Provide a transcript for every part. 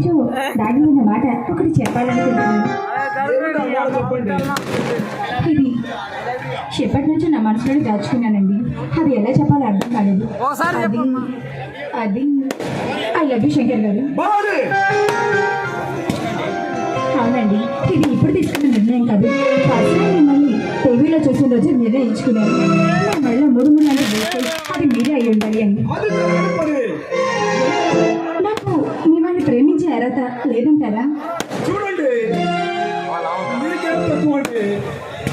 నుంచో దాగి ఉన్న మాట ఒకటి చెప్పాలనుకుంటున్నాను. ఇది ఎప్పటి నుంచో నా మనసులో దాచుకున్నానండి. అది ఎలా చెప్పాలో అర్థం కాలేదు. అది ఐ లవ్ యూ శంకర్ గారు. అవునండి, ఇది ఇప్పుడు తీసుకున్న నిర్ణయం కాదు. ఫస్ట్ టైం మిమ్మల్ని టీవీలో చూసిన రోజు నిర్ణయించుకున్నాను. నా మెడలో 3 ముళ్ళని వేస్తే అది మీరే అయి ఉండాలి అని. నాకు మిమ్మల్ని ప్రేమించే అర్హత లేదంటారా? చూడండి,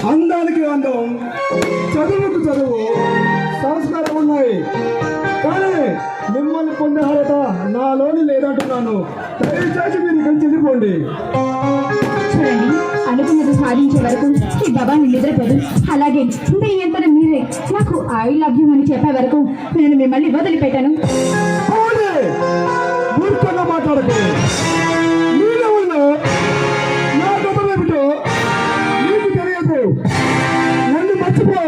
అందానికి అందం, చదువుకు చదువు, సంస్కారం ఉన్నాయి, కానీ మిమ్మల్ని పొందే అర్హత నాలోని లేదంటున్నాను. దయచేసి మీరు ఇక్కడికి వెళ్ళిపోండి. చూడండి, అనుకున్నది సాధించే వరకు ఈ బాబాని నిద్రపోదు. అలాగే మీ ఎంత మీరే నాకు ఐ లవ్ యూ అని చెప్పే వరకు నేను మిమ్మల్ని వదిలిపెట్టాను. మూర్ఖంగా మాట్లాడకు. నీలో ఉన్న నా గతం ఏమిటో నీకు తెలియదు. నన్ను మర్చిపో.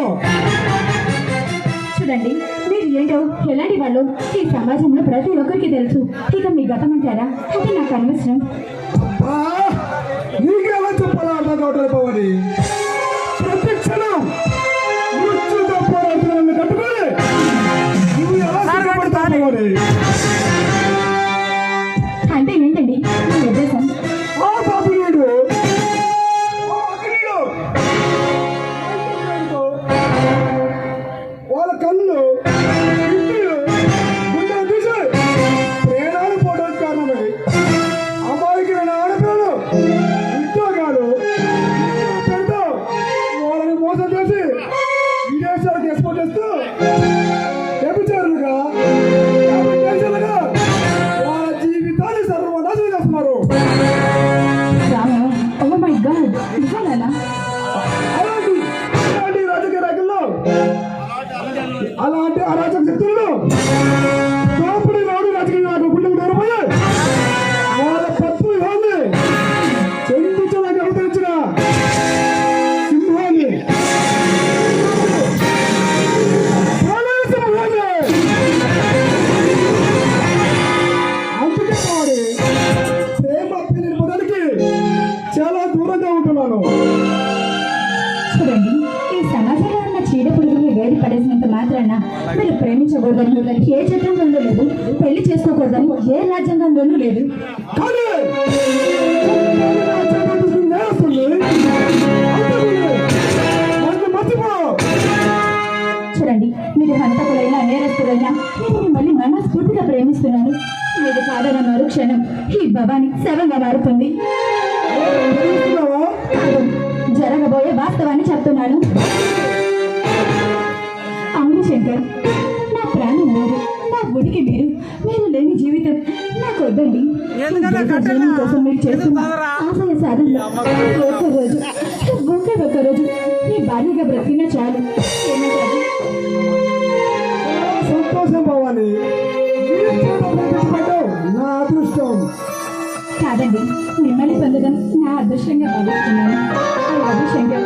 చూడండి, మీరు ఏంటో ఎలాంటి వాళ్ళు ఈ సమాజంలో ప్రతి ఒక్కరికి తెలుసు. ఇక మీ గతం అంటారా? అది నాకు అనవసరం. నీకెలా చెప్పాలా అర్థం కావట్లేకపోవని ప్రతి క్షణం మృత్యుతో పోరాడుతున్న కట్టుకొని నువ్వు ఎలా సిద్ధపడతావని. అంటే ఏంటండి మీ ఉద్దేశం? ఆ పాపినీడు వాళ్ళ కళ్ళు గుండెలు తీసి ప్రేణాలు పోవడానికి కారణమై అమ్మాయికి నేను ఆడపిల్లలు ఉద్యోగాలు పెడతా వాళ్ళని మోసం చేసి విదేశాలకు ఎక్స్పోర్ట్ చేస్తూ వ్యభిచారులుగా దేశాలుగా వాళ్ళ జీవితాన్ని సర్వనాశనం చేస్తున్నారు. ఓ మై గాడ్, నిజాలా? అలాంటి రాజకీయ నాయకుల్లో అలాంటి అరాచక శక్తుల్లో దోపిడీ నాడు రాజకీయ నాయకులు నేర్పోయి వాళ్ళ పప్పు ఇవ్వండి చెందించడానికి అవతరించిన సింహాన్ని అందుకే వాడి ప్రేమ పెళ్లి పొందడానికి చాలా దూరంగా ఉంటున్నాను. చూడండి, ఈ సమాజంలో ఉన్న చీడ పురుగుల్ని వేడి పడేసినంత మాత్రాన మీరు ప్రేమించకూడదని ఏ చట్టంలోనూ లేదు, పెళ్లి చేసుకోకూడదని ఏ రాజ్యాంగంలోనూ లేదు. కానీ చూడండి, మీరు హంతకులైనా నేరస్తులైనా నేను మిమ్మల్ని మనస్ఫూర్తిగా ప్రేమిస్తున్నాను. మీరు కాదన్న మరుక్షణం ఈ భవాని శవంగా మారుతుంది. జరగబోయే వాస్తవాన్ని చెప్తున్నాను. అవును శంకర్, నా ప్రాణం మీరు, నా ఉనికి మీరు. మీరు లేని జీవితం నాకు వద్దండి. జీవనం కోసం మీరు చేస్తున్న ఆశయ సాధనలో ఒకే రోజు మీ భార్యగా బ్రతికినా చాలు. ఏమంటారు? సంతోషం పోవాలి. నా అదృష్టం కాదండి, మిమ్మల్ని పొందడం నా అదృష్టంగా భావిస్తున్నాను. శంకర్.